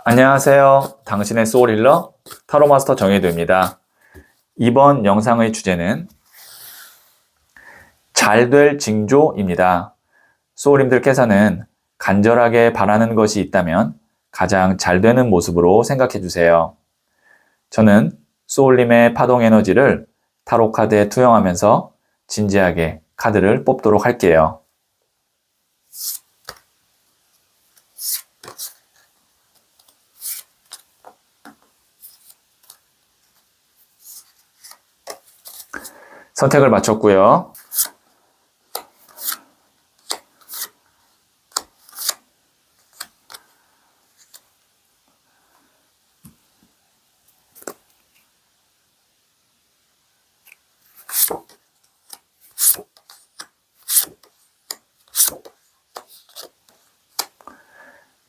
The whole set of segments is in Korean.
안녕하세요. 당신의 소울힐러 타로마스터 정혜도입니다. 이번 영상의 주제는 잘될 징조입니다. 소울님들께서는 간절하게 바라는 것이 있다면 가장 잘 되는 모습으로 생각해 주세요. 저는 소울님의 파동 에너지를 타로 카드에 투영하면서 진지하게 카드를 뽑도록 할게요. 선택을 마쳤고요.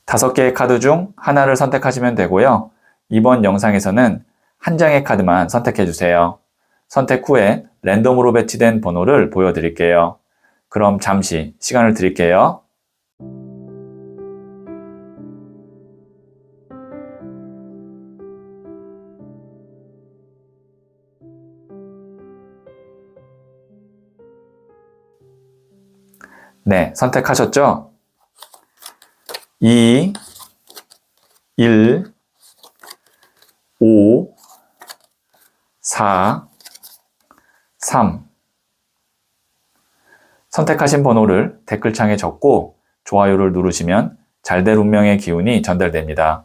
다섯 개의 카드 중 하나를 선택하시면 되고요. 이번 영상에서는 한 장의 카드만 선택해 주세요. 선택 후에 랜덤으로 배치된 번호를 보여드릴게요. 그럼 잠시 시간을 드릴게요. 네, 선택하셨죠? 2, 1, 5, 4, 3. 선택하신 번호를 댓글창에 적고 좋아요를 누르시면 잘될 운명의 기운이 전달됩니다.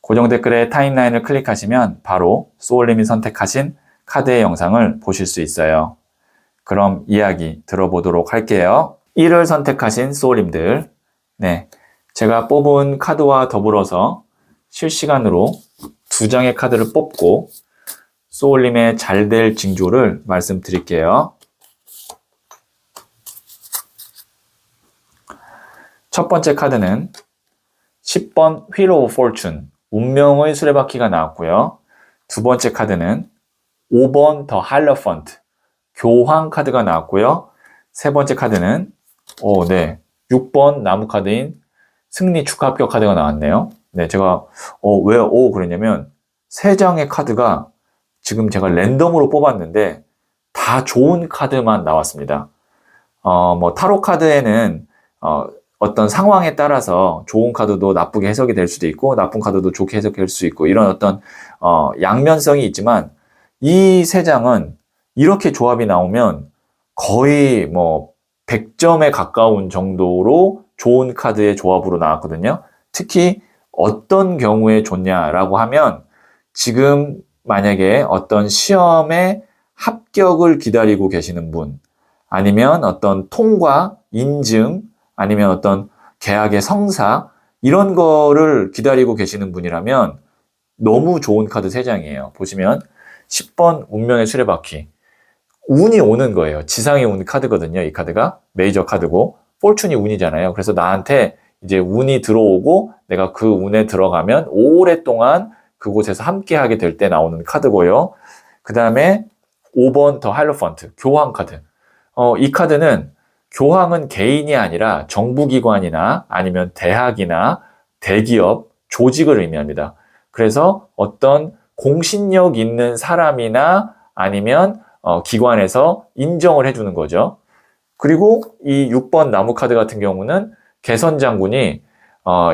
고정 댓글에 타임라인을 클릭하시면 바로 소울님이 선택하신 카드의 영상을 보실 수 있어요. 그럼 이야기 들어보도록 할게요. 1을 선택하신 소울님들, 네, 제가 뽑은 카드와 더불어서 실시간으로 두 장의 카드를 뽑고 소울님의 잘될 징조를 말씀드릴게요. 첫 번째 카드는 10번 Wheel of Fortune, 운명의 수레바퀴가 나왔고요. 두 번째 카드는 5번 The Hierophant, 교황 카드가 나왔고요. 세 번째 카드는 6번 나무 카드인 승리 축하 합격 카드가 나왔네요. 네, 제가 왜 그랬냐면 세 장의 카드가 지금 제가 랜덤으로 뽑았는데 다 좋은 카드만 나왔습니다. 타로 카드에는 어떤 상황에 따라서 좋은 카드도 나쁘게 해석이 될 수도 있고 나쁜 카드도 좋게 해석될 수 있고 이런 어떤 양면성이 있지만 이 세 장은 이렇게 조합이 나오면 거의 100점에 가까운 정도로 좋은 카드의 조합으로 나왔거든요. 특히 어떤 경우에 좋냐라고 하면 지금 만약에 어떤 시험에 합격을 기다리고 계시는 분, 아니면 어떤 통과, 인증, 아니면 어떤 계약의 성사, 이런 거를 기다리고 계시는 분이라면 너무 좋은 카드 3장이에요. 보시면 10번 운명의 수레바퀴. 운이 오는 거예요. 지상의 운 카드거든요. 이 카드가 메이저 카드고 포춘이 운이잖아요. 그래서 나한테 이제 운이 들어오고 내가 그 운에 들어가면 오랫동안 그곳에서 함께하게 될 때 나오는 카드고요. 그 다음에 5번 더 하이로펀트, 교황 카드. 이 카드는 교황은 개인이 아니라 정부기관이나 아니면 대학이나 대기업, 조직을 의미합니다. 그래서 어떤 공신력 있는 사람이나 아니면 기관에서 인정을 해주는 거죠. 그리고 이 6번 나무 카드 같은 경우는 개선 장군이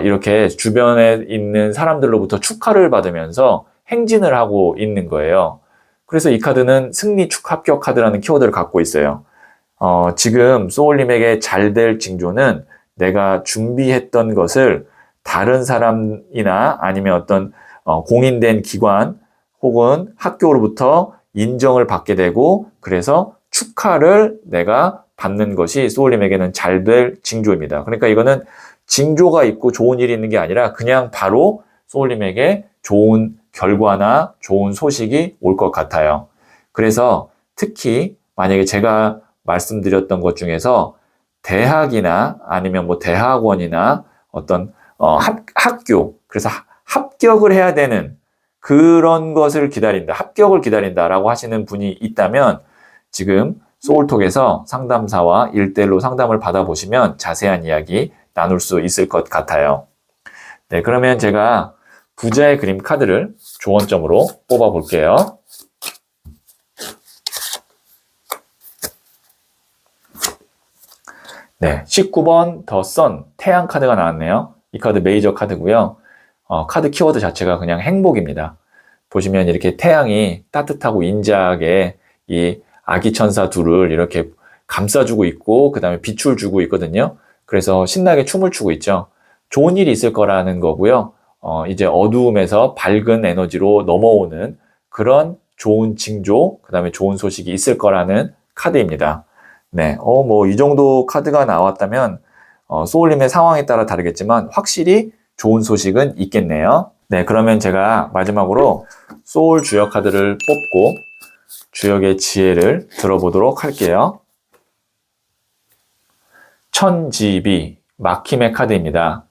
이렇게 주변에 있는 사람들로부터 축하를 받으면서 행진을 하고 있는 거예요. 그래서 이 카드는 승리 축하 합격 카드라는 키워드를 갖고 있어요. 지금 소울님에게 잘될 징조는 내가 준비했던 것을 다른 사람이나 아니면 어떤 공인된 기관 혹은 학교로부터 인정을 받게 되고 그래서 축하를 내가 받는 것이 소울님에게는 잘될 징조입니다. 그러니까 이거는 징조가 있고 좋은 일이 있는 게 아니라 그냥 바로 소울님에게 좋은 결과나 좋은 소식이 올 것 같아요. 그래서 특히 만약에 제가 말씀드렸던 것 중에서 대학이나 아니면 대학원이나 어떤 학교, 그래서 합격을 해야 되는 그런 것을 기다린다, 합격을 기다린다라고 하시는 분이 있다면 지금 소울톡에서 상담사와 1대1로 상담을 받아보시면 자세한 이야기 나눌 수 있을 것 같아요. 네, 그러면 제가 부자의 그림 카드를 조언점으로 뽑아 볼게요. 네, 19번 더 선, 태양 카드가 나왔네요. 이 카드 메이저 카드고요. 카드 키워드 자체가 그냥 행복입니다. 보시면 이렇게 태양이 따뜻하고 인자하게 이 아기 천사 둘을 이렇게 감싸주고 있고 그 다음에 빛을 주고 있거든요. 그래서 신나게 춤을 추고 있죠. 좋은 일이 있을 거라는 거고요. 이제 어두움에서 밝은 에너지로 넘어오는 그런 좋은 징조, 그 다음에 좋은 소식이 있을 거라는 카드입니다. 네, 뭐 이 정도 카드가 나왔다면 소울님의 상황에 따라 다르겠지만 확실히 좋은 소식은 있겠네요. 네, 그러면 제가 마지막으로 소울 주역 카드를 뽑고 주역의 지혜를 들어보도록 할게요. 천지비, 막힘의 카드입니다.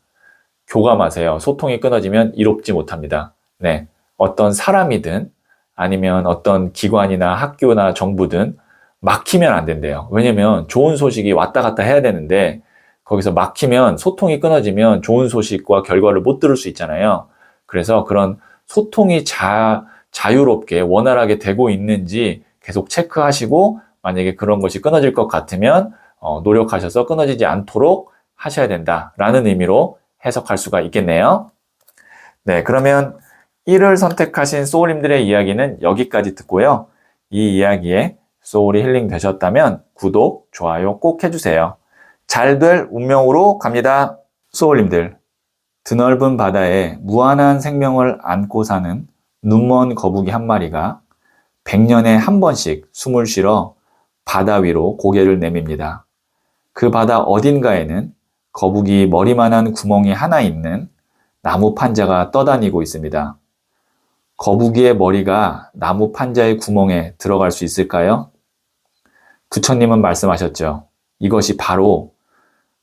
교감하세요. 소통이 끊어지면 이롭지 못합니다. 네, 어떤 사람이든 아니면 어떤 기관이나 학교나 정부든 막히면 안 된대요. 왜냐면 좋은 소식이 왔다 갔다 해야 되는데 거기서 막히면 소통이 끊어지면 좋은 소식과 결과를 못 들을 수 있잖아요. 그래서 그런 소통이 자유롭게 원활하게 되고 있는지 계속 체크하시고 만약에 그런 것이 끊어질 것 같으면 노력하셔서 끊어지지 않도록 하셔야 된다라는 의미로 해석할 수가 있겠네요. 네, 그러면 1을 선택하신 소울님들의 이야기는 여기까지 듣고요. 이 이야기에 소울이 힐링 되셨다면 구독, 좋아요 꼭 해주세요. 잘 될 운명으로 갑니다. 소울님들, 드넓은 바다에 무한한 생명을 안고 사는 눈먼 거북이 한 마리가 100년에 한 번씩 숨을 쉬러 바다 위로 고개를 내밉니다. 그 바다 어딘가에는 거북이 머리만한 구멍이 하나 있는 나무 판자가 떠다니고 있습니다. 거북이의 머리가 나무 판자의 구멍에 들어갈 수 있을까요? 부처님은 말씀하셨죠. 이것이 바로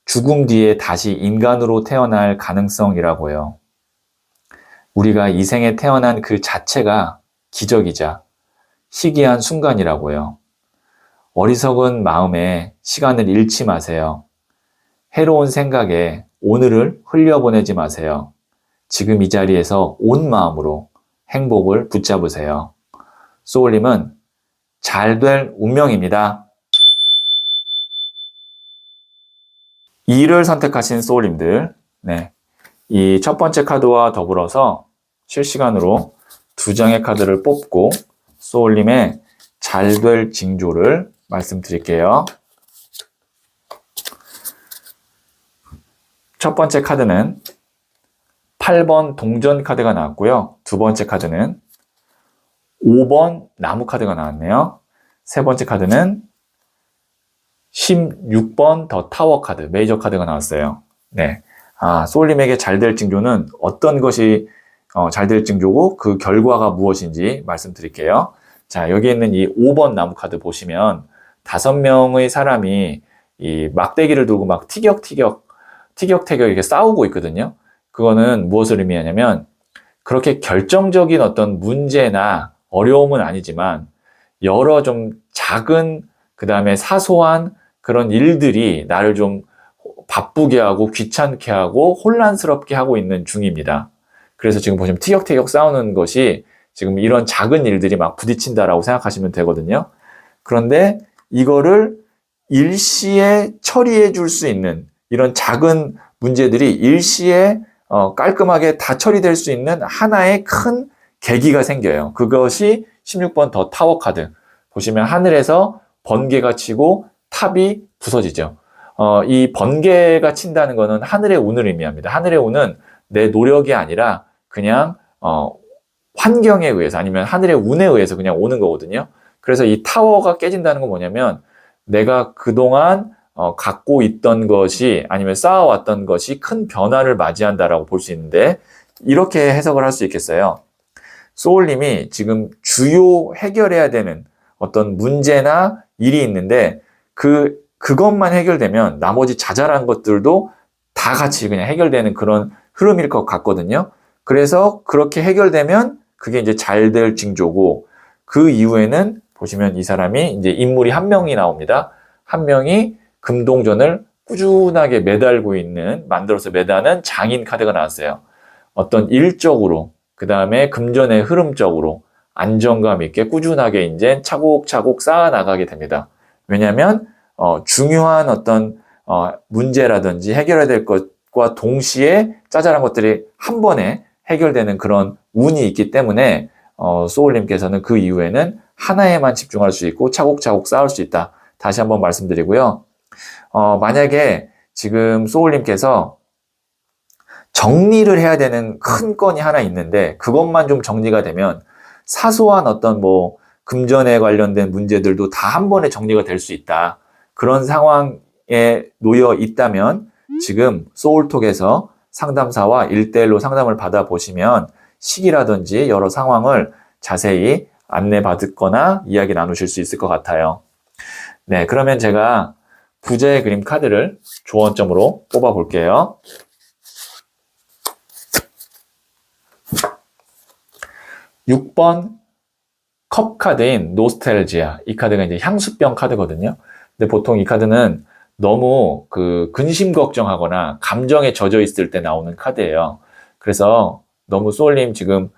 죽음 뒤에 다시 인간으로 태어날 가능성이라고요. 우리가 이 생에 태어난 그 자체가 기적이자 희귀한 순간이라고요. 어리석은 마음에 시간을 잃지 마세요. 해로운 생각에 오늘을 흘려보내지 마세요. 지금 이 자리에서 온 마음으로 행복을 붙잡으세요. 소울님은 잘 될 운명입니다. 2를 선택하신 소울님들, 네, 이 첫 번째 카드와 더불어서 실시간으로 2장의 카드를 뽑고 소울님의 잘 될 징조를 말씀드릴게요. 첫 번째 카드는 8번 동전 카드가 나왔고요. 두 번째 카드는 5번 나무 카드가 나왔네요. 세 번째 카드는 16번 더 타워 카드, 메이저 카드가 나왔어요. 네. 소울님에게 잘 될 징조는 어떤 것이 잘 될 징조고 그 결과가 무엇인지 말씀드릴게요. 자, 여기 있는 이 5번 나무 카드 보시면 5명의 사람이 이 막대기를 들고 막 티격태격 이렇게 싸우고 있거든요. 그거는 무엇을 의미하냐면 그렇게 결정적인 어떤 문제나 어려움은 아니지만 여러 좀 작은 그 다음에 사소한 그런 일들이 나를 좀 바쁘게 하고 귀찮게 하고 혼란스럽게 하고 있는 중입니다. 그래서 지금 보시면 티격태격 싸우는 것이 지금 이런 작은 일들이 막 부딪힌다라고 생각하시면 되거든요. 그런데 이거를 일시에 처리해 줄 수 있는 이런 작은 문제들이 일시에 깔끔하게 다 처리될 수 있는 하나의 큰 계기가 생겨요. 그것이 16번 더 타워 카드. 보시면 하늘에서 번개가 치고 탑이 부서지죠. 이 번개가 친다는 것은 하늘의 운을 의미합니다. 하늘의 운은 내 노력이 아니라 그냥 환경에 의해서 아니면 하늘의 운에 의해서 그냥 오는 거거든요. 그래서 이 타워가 깨진다는 건 뭐냐면 내가 그동안 갖고 있던 것이 아니면 쌓아왔던 것이 큰 변화를 맞이한다라고 볼 수 있는데 이렇게 해석을 할 수 있겠어요. 소울님이 지금 주요 해결해야 되는 어떤 문제나 일이 있는데 그것만 해결되면 나머지 자잘한 것들도 다 같이 그냥 해결되는 그런 흐름일 것 같거든요. 그래서 그렇게 해결되면 그게 이제 잘 될 징조고 그 이후에는 보시면 이 사람이 이제 인물이 한 명이 나옵니다. 한 명이 금동전을 꾸준하게 만들어서 매다는 장인 카드가 나왔어요. 어떤 일적으로, 그 다음에 금전의 흐름적으로 안정감 있게 꾸준하게 이제 차곡차곡 쌓아 나가게 됩니다. 왜냐하면 중요한 어떤 문제라든지 해결해야 될 것과 동시에 짜잘한 것들이 한 번에 해결되는 그런 운이 있기 때문에 소울님께서는 그 이후에는 하나에만 집중할 수 있고 차곡차곡 쌓을 수 있다. 다시 한번 말씀드리고요. 만약에 지금 소울님께서 정리를 해야 되는 큰 건이 하나 있는데 그것만 좀 정리가 되면 사소한 어떤 뭐 금전에 관련된 문제들도 다 한 번에 정리가 될 수 있다. 그런 상황에 놓여 있다면 지금 소울톡에서 상담사와 1대1로 상담을 받아보시면 시기라든지 여러 상황을 자세히 안내받거나 이야기 나누실 수 있을 것 같아요. 네, 그러면 제가 부자의 그림 카드를 조언점으로 뽑아 볼게요. 6번 컵 카드인 노스텔지아. 이 카드가 이제 향수병 카드거든요. 근데 보통 이 카드는 너무 근심 걱정하거나 감정에 젖어 있을 때 나오는 카드예요. 그래서 너무 소울님 지금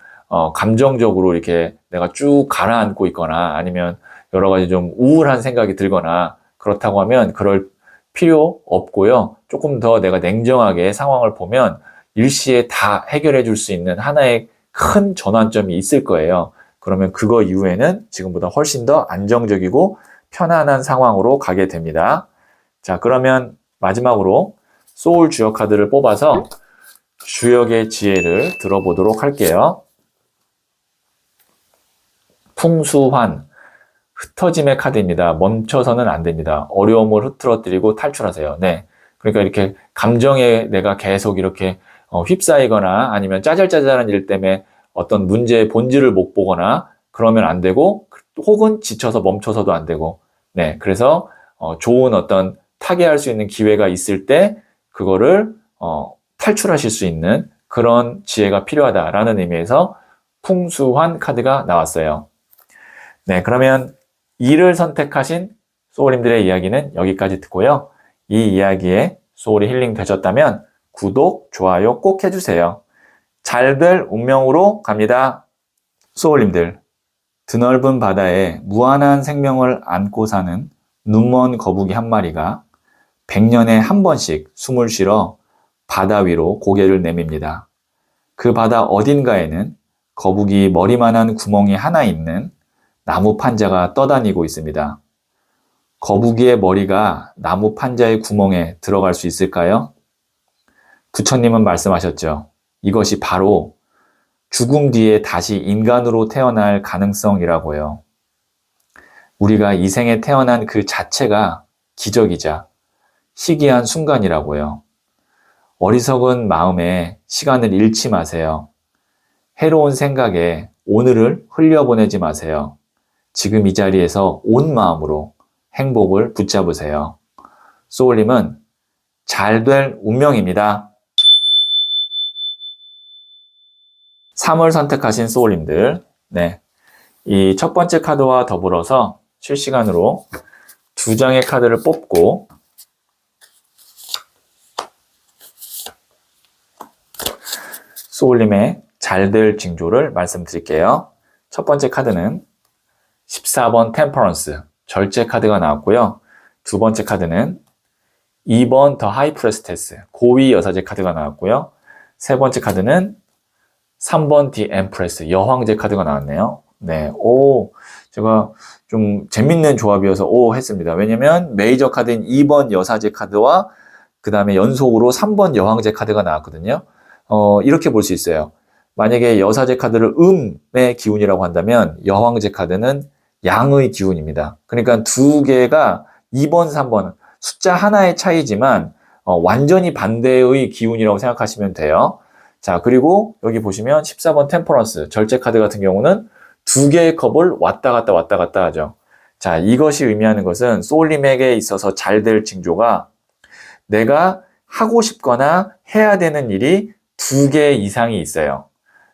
감정적으로 이렇게 내가 쭉 가라앉고 있거나 아니면 여러 가지 좀 우울한 생각이 들거나 그렇다고 하면 그럴 필요 없고요. 조금 더 내가 냉정하게 상황을 보면 일시에 다 해결해 줄 수 있는 하나의 큰 전환점이 있을 거예요. 그러면 그거 이후에는 지금보다 훨씬 더 안정적이고 편안한 상황으로 가게 됩니다. 자, 그러면 마지막으로 소울 주역 카드를 뽑아서 주역의 지혜를 들어보도록 할게요. 풍수환, 흩어짐의 카드입니다. 멈춰서는 안 됩니다. 어려움을 흐트러뜨리고 탈출하세요. 네. 그러니까 이렇게 감정에 내가 계속 이렇게 휩싸이거나 아니면 짜잘짜잘한 일 때문에 어떤 문제의 본질을 못 보거나 그러면 안 되고 혹은 지쳐서 멈춰서도 안 되고 네. 그래서 좋은 어떤 타개할 수 있는 기회가 있을 때 그거를 탈출하실 수 있는 그런 지혜가 필요하다라는 의미에서 풍수환 카드가 나왔어요. 네, 그러면 2를 선택하신 소울님들의 이야기는 여기까지 듣고요. 이 이야기에 소울이 힐링 되셨다면 구독, 좋아요 꼭 해주세요. 잘될 운명으로 갑니다. 소울님들, 드넓은 바다에 무한한 생명을 안고 사는 눈먼 거북이 한 마리가 100년에 한 번씩 숨을 쉬러 바다 위로 고개를 내밉니다. 그 바다 어딘가에는 거북이 머리만한 구멍이 하나 있는 나무 판자가 떠다니고 있습니다. 거북이의 머리가 나무 판자의 구멍에 들어갈 수 있을까요? 부처님은 말씀하셨죠. 이것이 바로 죽음 뒤에 다시 인간으로 태어날 가능성이라고요. 우리가 이 생에 태어난 그 자체가 기적이자 희귀한 순간이라고요. 어리석은 마음에 시간을 잃지 마세요. 해로운 생각에 오늘을 흘려보내지 마세요. 지금 이 자리에서 온 마음으로 행복을 붙잡으세요. 소울님은 잘될 운명입니다. 3을 선택하신 소울님들, 네, 이 첫 번째 카드와 더불어서 실시간으로 2장의 카드를 뽑고 소울님의 잘될 징조를 말씀드릴게요. 첫 번째 카드는 14번 템퍼런스, 절제 카드가 나왔고요. 두 번째 카드는 2번 더 하이 프레스테스, 고위 여사제 카드가 나왔고요. 세 번째 카드는 3번 디 엠프레스, 여황제 카드가 나왔네요. 네, 제가 좀 재밌는 조합이어서 했습니다. 왜냐면 메이저 카드인 2번 여사제 카드와 그 다음에 연속으로 3번 여황제 카드가 나왔거든요. 이렇게 볼 수 있어요. 만약에 여사제 카드를 음의 기운이라고 한다면 여황제 카드는 양의 기운입니다. 그러니까 두 개가 2번, 3번 숫자 하나의 차이지만 완전히 반대의 기운이라고 생각하시면 돼요. 자, 그리고 여기 보시면 14번 템퍼런스, 절제 카드 같은 경우는 두 개의 컵을 왔다 갔다 하죠. 자, 이것이 의미하는 것은 소울님에게 있어서 잘 될 징조가 내가 하고 싶거나 해야 되는 일이 두 개 이상이 있어요.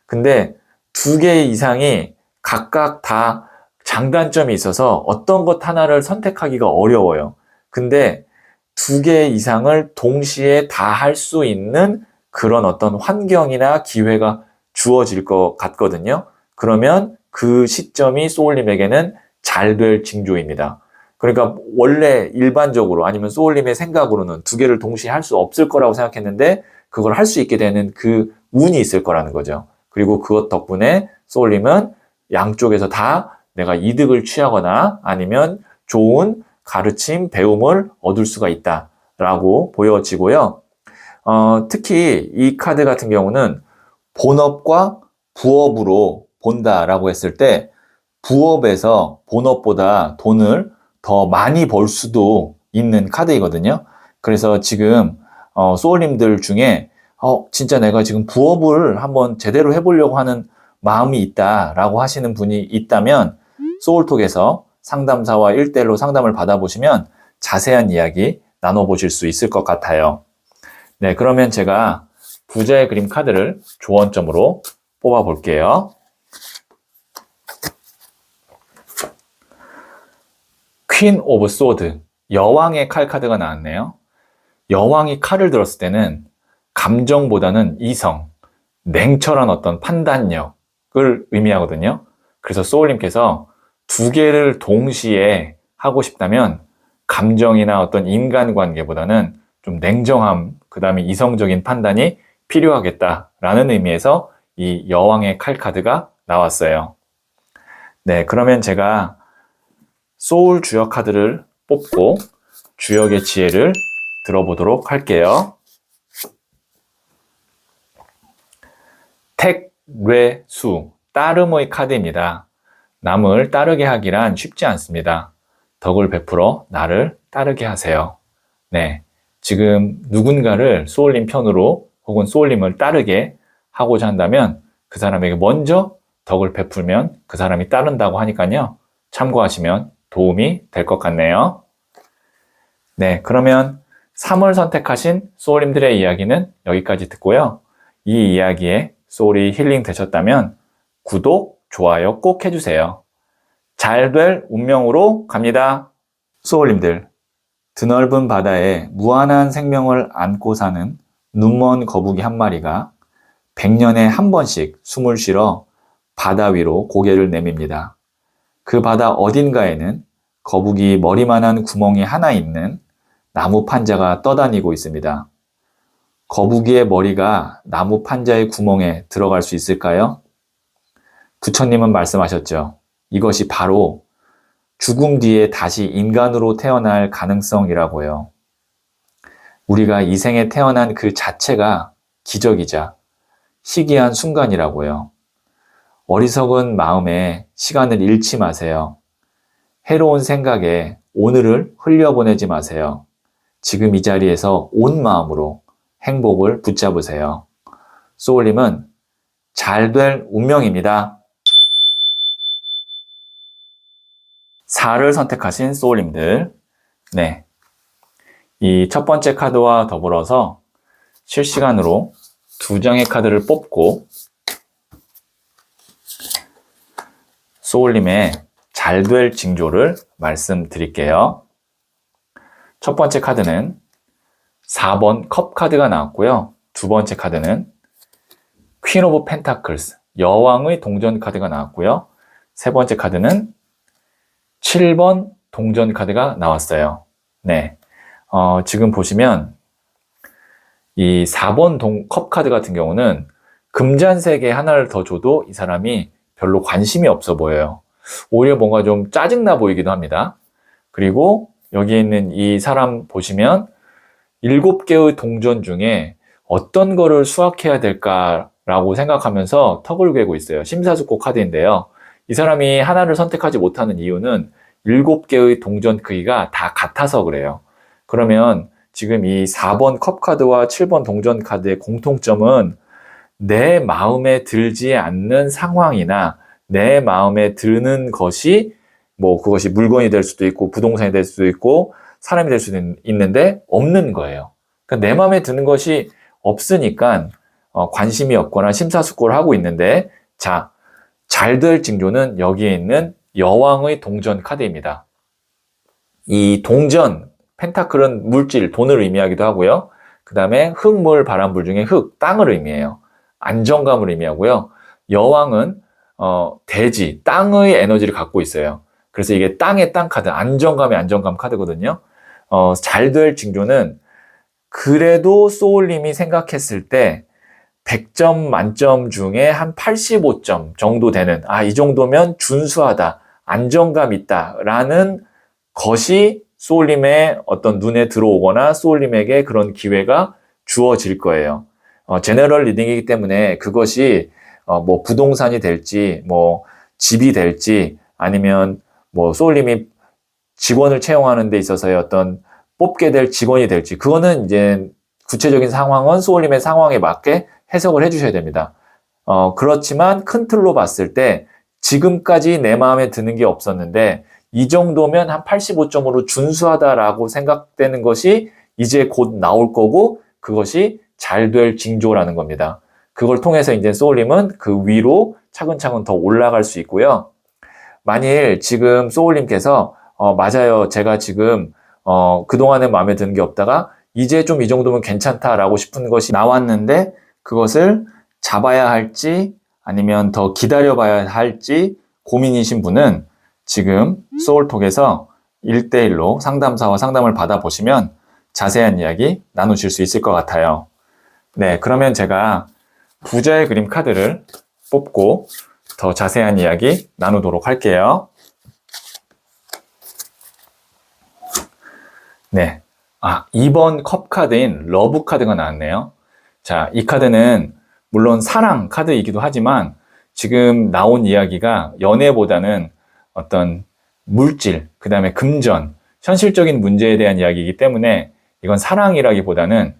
근데 두 개 이상이 각각 다 장단점이 있어서 어떤 것 하나를 선택하기가 어려워요. 근데 두 개 이상을 동시에 다 할 수 있는 그런 어떤 환경이나 기회가 주어질 것 같거든요. 그러면 그 시점이 소울님에게는 잘 될 징조입니다. 그러니까 원래 일반적으로 아니면 소울님의 생각으로는 두 개를 동시에 할 수 없을 거라고 생각했는데 그걸 할 수 있게 되는 그 운이 있을 거라는 거죠. 그리고 그것 덕분에 소울님은 양쪽에서 다 내가 이득을 취하거나 아니면 좋은 가르침, 배움을 얻을 수가 있다라고 보여지고요. 특히 이 카드 같은 경우는 본업과 부업으로 본다라고 했을 때 부업에서 본업보다 돈을 더 많이 벌 수도 있는 카드이거든요. 그래서 지금 소울님들 중에 진짜 내가 지금 부업을 한번 제대로 해보려고 하는 마음이 있다라고 하시는 분이 있다면 소울톡에서 상담사와 1대1로 상담을 받아보시면 자세한 이야기 나눠보실 수 있을 것 같아요. 네, 그러면 제가 부자의 그림 카드를 조언점으로 뽑아볼게요. 퀸 오브 소드, 여왕의 칼 카드가 나왔네요. 여왕이 칼을 들었을 때는 감정보다는 이성, 냉철한 어떤 판단력을 의미하거든요. 그래서 소울님께서 두 개를 동시에 하고 싶다면 감정이나 어떤 인간관계보다는 좀 냉정함, 그 다음에 이성적인 판단이 필요하겠다라는 의미에서 이 여왕의 칼 카드가 나왔어요. 네, 그러면 제가 소울 주역 카드를 뽑고 주역의 지혜를 들어보도록 할게요. 택뢰수, 따름의 카드입니다. 남을 따르게 하기란 쉽지 않습니다. 덕을 베풀어 나를 따르게 하세요. 네, 지금 누군가를 소울님 편으로 혹은 소울님을 따르게 하고자 한다면 그 사람에게 먼저 덕을 베풀면 그 사람이 따른다고 하니까요. 참고하시면 도움이 될 것 같네요. 네, 그러면 3월 선택하신 소울님들의 이야기는 여기까지 듣고요. 이 이야기에 소울이 힐링 되셨다면 구독, 좋아요 꼭 해주세요. 잘 될 운명으로 갑니다. 소울님들, 드넓은 바다에 무한한 생명을 안고 사는 눈먼 거북이 한 마리가 100년에 한 번씩 숨을 쉬러 바다 위로 고개를 내밉니다. 그 바다 어딘가에는 거북이 머리만한 구멍이 하나 있는 나무 판자가 떠다니고 있습니다. 거북이의 머리가 나무 판자의 구멍에 들어갈 수 있을까요? 부처님은 말씀하셨죠. 이것이 바로 죽음 뒤에 다시 인간으로 태어날 가능성이라고요. 우리가 이 생에 태어난 그 자체가 기적이자 희귀한 순간이라고요. 어리석은 마음에 시간을 잃지 마세요. 해로운 생각에 오늘을 흘려보내지 마세요. 지금 이 자리에서 온 마음으로 행복을 붙잡으세요. 소울님은 잘 될 운명입니다. 4를 선택하신 소울님들, 네, 이 첫 번째 카드와 더불어서 실시간으로 2장의 카드를 뽑고 소울님의 잘 될 징조를 말씀드릴게요. 첫 번째 카드는 4번 컵 카드가 나왔고요. 두 번째 카드는 퀸 오브 펜타클스, 여왕의 동전 카드가 나왔고요. 세 번째 카드는 7번 동전 카드가 나왔어요. 네, 지금 보시면 이 4번 컵 카드 같은 경우는 금잔색에 하나를 더 줘도 이 사람이 별로 관심이 없어 보여요. 오히려 뭔가 좀 짜증나 보이기도 합니다. 그리고 여기 있는 이 사람 보시면 7개의 동전 중에 어떤 거를 수확해야 될까라고 생각하면서 턱을 괴고 있어요. 심사숙고 카드인데요. 이 사람이 하나를 선택하지 못하는 이유는 7개의 동전 크기가 다 같아서 그래요. 그러면 지금 이 4번 컵 카드와 7번 동전 카드의 공통점은 내 마음에 들지 않는 상황이나 내 마음에 드는 것이 그것이 물건이 될 수도 있고 부동산이 될 수도 있고 사람이 될 수도 있는데 없는 거예요. 그러니까 내 마음에 드는 것이 없으니까 관심이 없거나 심사숙고를 하고 있는데, 자, 잘 될 징조는 여기에 있는 여왕의 동전 카드입니다. 이 동전, 펜타클은 물질, 돈을 의미하기도 하고요. 그 다음에 흙물, 바람불 중에 흙, 땅을 의미해요. 안정감을 의미하고요. 여왕은 대지, 땅의 에너지를 갖고 있어요. 그래서 이게 땅의 땅 카드, 안정감의 안정감 카드거든요. 잘 될 징조는 그래도 소울님이 생각했을 때 100점 만점 중에 한 85점 정도 되는, 이 정도면 준수하다, 안정감 있다 라는 것이 소울님의 어떤 눈에 들어오거나 소울님에게 그런 기회가 주어질 거예요. 제너럴 리딩이기 때문에 그것이 뭐 부동산이 될지, 뭐 집이 될지, 아니면 뭐 소울님이 직원을 채용하는 데 있어서의 어떤 뽑게 될 직원이 될지, 그거는 이제 구체적인 상황은 소울님의 상황에 맞게 해석을 해주셔야 됩니다. 그렇지만 큰 틀로 봤을 때 지금까지 내 마음에 드는 게 없었는데 이 정도면 한 85점으로 준수하다라고 생각되는 것이 이제 곧 나올 거고, 그것이 잘 될 징조라는 겁니다. 그걸 통해서 이제 소울님은 그 위로 차근차근 더 올라갈 수 있고요. 만일 지금 소울님께서 맞아요, 제가 지금 그동안에 마음에 드는 게 없다가 이제 좀 이 정도면 괜찮다라고 싶은 것이 나왔는데 그것을 잡아야 할지 아니면 더 기다려봐야 할지 고민이신 분은 지금 소울톡에서 1대1로 상담사와 상담을 받아보시면 자세한 이야기 나누실 수 있을 것 같아요. 네, 그러면 제가 부자의 그림 카드를 뽑고 더 자세한 이야기 나누도록 할게요. 네, 2번 컵 카드인 러브 카드가 나왔네요. 자, 이 카드는 물론 사랑 카드이기도 하지만 지금 나온 이야기가 연애보다는 어떤 물질, 그 다음에 금전, 현실적인 문제에 대한 이야기이기 때문에 이건 사랑이라기보다는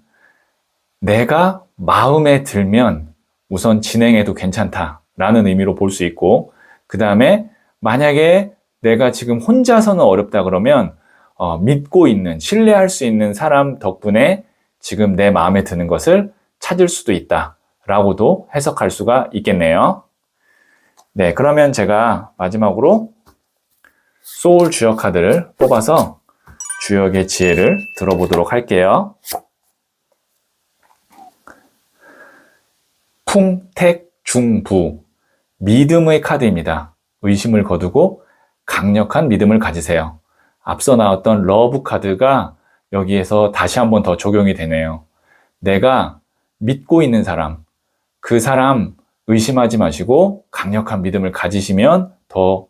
내가 마음에 들면 우선 진행해도 괜찮다라는 의미로 볼 수 있고, 그 다음에 만약에 내가 지금 혼자서는 어렵다 그러면 믿고 있는, 신뢰할 수 있는 사람 덕분에 지금 내 마음에 드는 것을 찾을 수도 있다라고도 해석할 수가 있겠네요. 네, 그러면 제가 마지막으로 소울 주역 카드를 뽑아서 주역의 지혜를 들어보도록 할게요. 풍택중부, 믿음의 카드입니다. 의심을 거두고 강력한 믿음을 가지세요. 앞서 나왔던 러브 카드가 여기에서 다시 한번 더 적용이 되네요. 내가 믿고 있는 사람, 그 사람 의심하지 마시고 강력한 믿음을 가지시면 더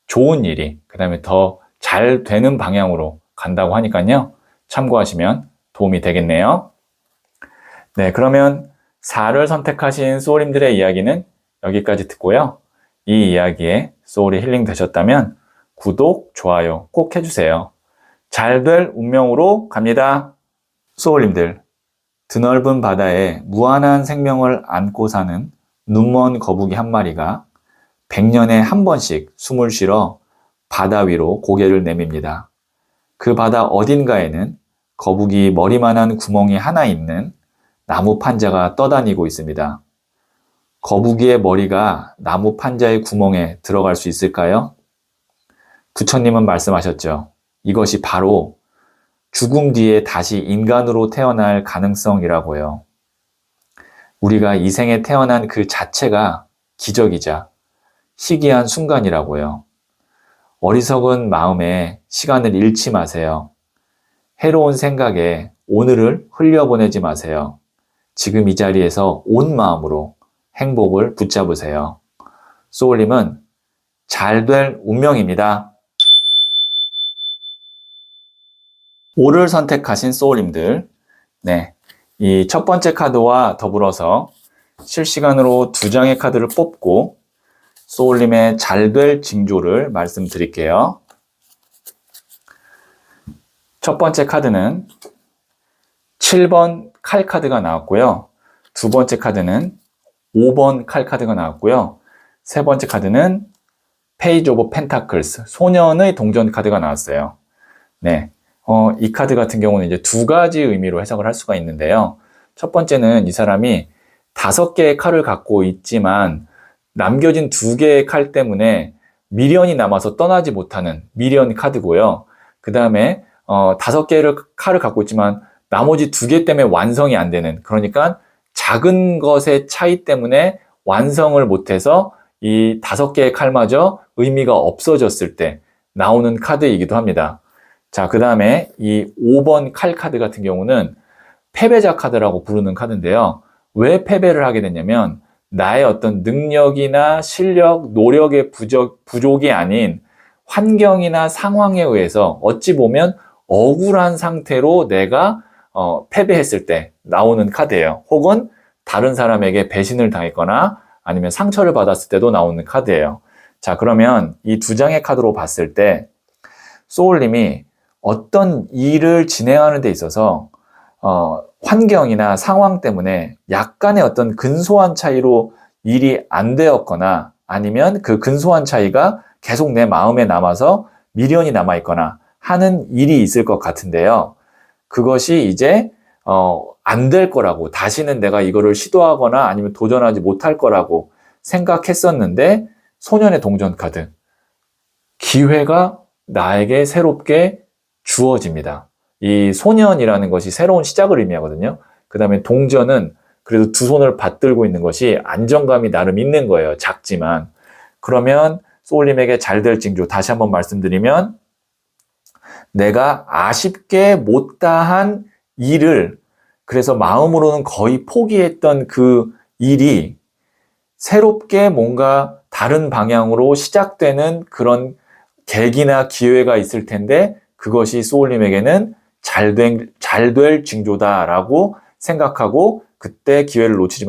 좋은 일이, 그 다음에 더 잘 되는 방향으로 간다고 하니까요. 참고하시면 도움이 되겠네요. 네, 그러면 4를 선택하신 소울님들의 이야기는 여기까지 듣고요. 이 이야기에 소울이 힐링 되셨다면 구독, 좋아요 꼭 해주세요. 잘 될 운명으로 갑니다. 소울님들, 드넓은 바다에 무한한 생명을 안고 사는 눈먼 거북이 한 마리가 100년에 한 번씩 숨을 쉬러 바다 위로 고개를 내밉니다. 그 바다 어딘가에는 거북이 머리만한 구멍이 하나 있는 나무 판자가 떠다니고 있습니다. 거북이의 머리가 나무 판자의 구멍에 들어갈 수 있을까요? 부처님은 말씀하셨죠. 이것이 바로 죽음 뒤에 다시 인간으로 태어날 가능성이라고요. 우리가 이 생에 태어난 그 자체가 기적이자 희귀한 순간이라고요. 어리석은 마음에 시간을 잃지 마세요. 해로운 생각에 오늘을 흘려보내지 마세요. 지금 이 자리에서 온 마음으로 행복을 붙잡으세요. 소울님은 잘 될 운명입니다. 5를 선택하신 소울님들, 네, 이 첫 번째 카드와 더불어서 실시간으로 2장의 카드를 뽑고 소울님의 잘 될 징조를 말씀드릴게요. 첫 번째 카드는 7번 칼 카드가 나왔고요. 두 번째 카드는 5번 칼 카드가 나왔고요. 세 번째 카드는 페이지 오브 펜타클스, 소년의 동전 카드가 나왔어요. 네, 이 카드 같은 경우는 이제 2가지 의미로 해석을 할 수가 있는데요. 첫 번째는 이 사람이 5개의 칼을 갖고 있지만 남겨진 2개의 칼 때문에 미련이 남아서 떠나지 못하는 미련 카드고요. 그 다음에 5개의 칼을 갖고 있지만 나머지 두 개 때문에 완성이 안 되는, 그러니까 작은 것의 차이 때문에 완성을 못해서 이 5개의 칼마저 의미가 없어졌을 때 나오는 카드이기도 합니다. 자, 그 다음에 이 5번 칼 카드 같은 경우는 패배자 카드라고 부르는 카드인데요. 왜 패배를 하게 됐냐면 나의 어떤 능력이나 실력, 노력의 부족이 아닌 환경이나 상황에 의해서 어찌 보면 억울한 상태로 내가 패배했을 때 나오는 카드예요. 혹은 다른 사람에게 배신을 당했거나 아니면 상처를 받았을 때도 나오는 카드예요. 자, 그러면 이 두 장의 카드로 봤을 때 소울님이 어떤 일을 진행하는 데 있어서 환경이나 상황 때문에 약간의 어떤 근소한 차이로 일이 안 되었거나 아니면 그 근소한 차이가 계속 내 마음에 남아서 미련이 남아있거나 하는 일이 있을 것 같은데요. 그것이 이제 안 될 거라고, 다시는 내가 이거를 시도하거나 아니면 도전하지 못할 거라고 생각했었는데 소년의 동전 카드, 기회가 나에게 새롭게 주어집니다. 이 소년이라는 것이 새로운 시작을 의미하거든요. 그 다음에 동전은 그래도 두 손을 받들고 있는 것이 안정감이 나름 있는 거예요. 작지만. 그러면 소울님에게 잘 될 징조, 다시 한번 말씀드리면 내가 아쉽게 못다한 일을, 그래서 마음으로는 거의 포기했던 그 일이 새롭게 뭔가 다른 방향으로 시작되는 그런 계기나 기회가 있을 텐데 그것이 소울님에게는 잘 될 징조다라고 생각하고 그때 기회를 놓치지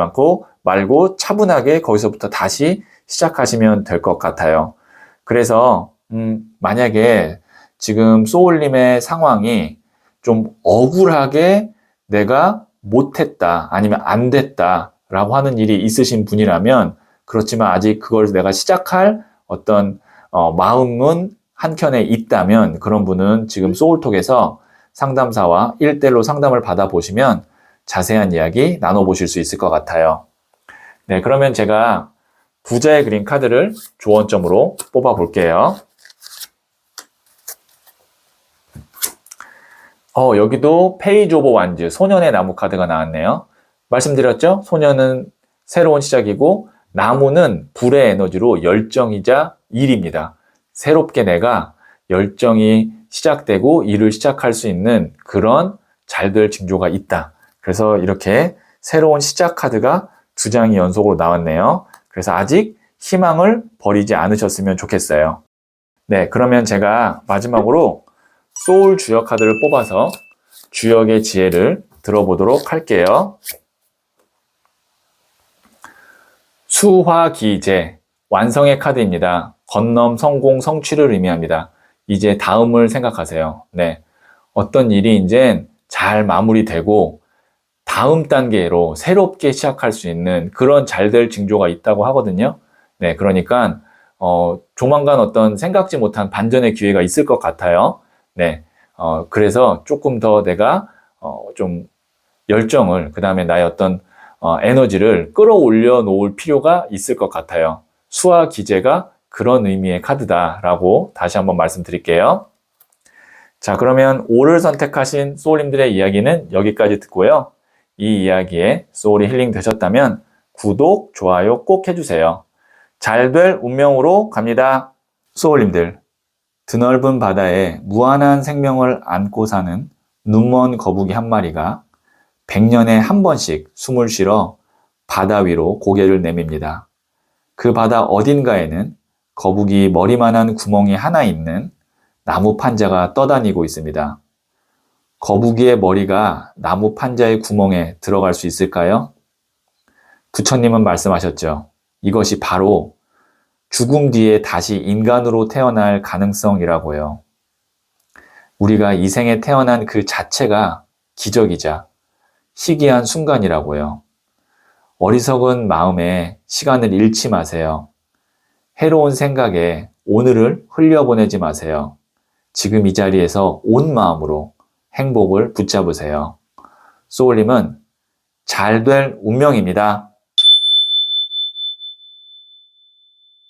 말고 차분하게 거기서부터 다시 시작하시면 될 것 같아요. 그래서 만약에 지금 소울님의 상황이 좀 억울하게 내가 못했다 아니면 안 됐다 라고 하는 일이 있으신 분이라면, 그렇지만 아직 그걸 내가 시작할 어떤 마음은 한켠에 있다면 그런 분은 지금 소울톡에서 상담사와 1대1로 상담을 받아보시면 자세한 이야기 나눠보실 수 있을 것 같아요. 네, 그러면 제가 부자의 그린 카드를 조언점으로 뽑아볼게요. 여기도 페이지 오브 완즈, 소년의 나무 카드가 나왔네요. 말씀드렸죠? 소년은 새로운 시작이고 나무는 불의 에너지로 열정이자 일입니다. 새롭게 내가 열정이 시작되고 일을 시작할 수 있는 그런 잘 될 징조가 있다. 그래서 이렇게 새로운 시작 카드가 2장이 연속으로 나왔네요. 그래서 아직 희망을 버리지 않으셨으면 좋겠어요. 네, 그러면 제가 마지막으로 소울 주역 카드를 뽑아서 주역의 지혜를 들어보도록 할게요. 수화기제, 완성의 카드입니다. 건넘, 성공, 성취를 의미합니다. 이제 다음을 생각하세요. 네, 어떤 일이 이제 잘 마무리되고 다음 단계로 새롭게 시작할 수 있는 그런 잘 될 징조가 있다고 하거든요. 네, 그러니까 조만간 어떤 생각지 못한 반전의 기회가 있을 것 같아요. 네, 그래서 조금 더 내가 좀 열정을, 그 다음에 나의 어떤 에너지를 끌어올려 놓을 필요가 있을 것 같아요. 수화 기제가 그런 의미의 카드다라고 다시 한번 말씀드릴게요. 자, 그러면 5를 선택하신 소울님들의 이야기는 여기까지 듣고요. 이 이야기에 소울이 힐링 되셨다면 구독, 좋아요 꼭 해주세요. 잘 될 운명으로 갑니다. 소울님들, 드넓은 바다에 무한한 생명을 안고 사는 눈먼 거북이 한 마리가 100년에 한 번씩 숨을 쉬러 바다 위로 고개를 내밉니다. 그 바다 어딘가에는 거북이 머리만한 구멍이 하나 있는 나무 판자가 떠다니고 있습니다. 거북이의 머리가 나무 판자의 구멍에 들어갈 수 있을까요? 부처님은 말씀하셨죠. 이것이 바로 죽음 뒤에 다시 인간으로 태어날 가능성이라고요. 우리가 이 생에 태어난 그 자체가 기적이자 희귀한 순간이라고요. 어리석은 마음에 시간을 잃지 마세요. 해로운 생각에 오늘을 흘려보내지 마세요. 지금 이 자리에서 온 마음으로 행복을 붙잡으세요. 소울님은 잘 될 운명입니다.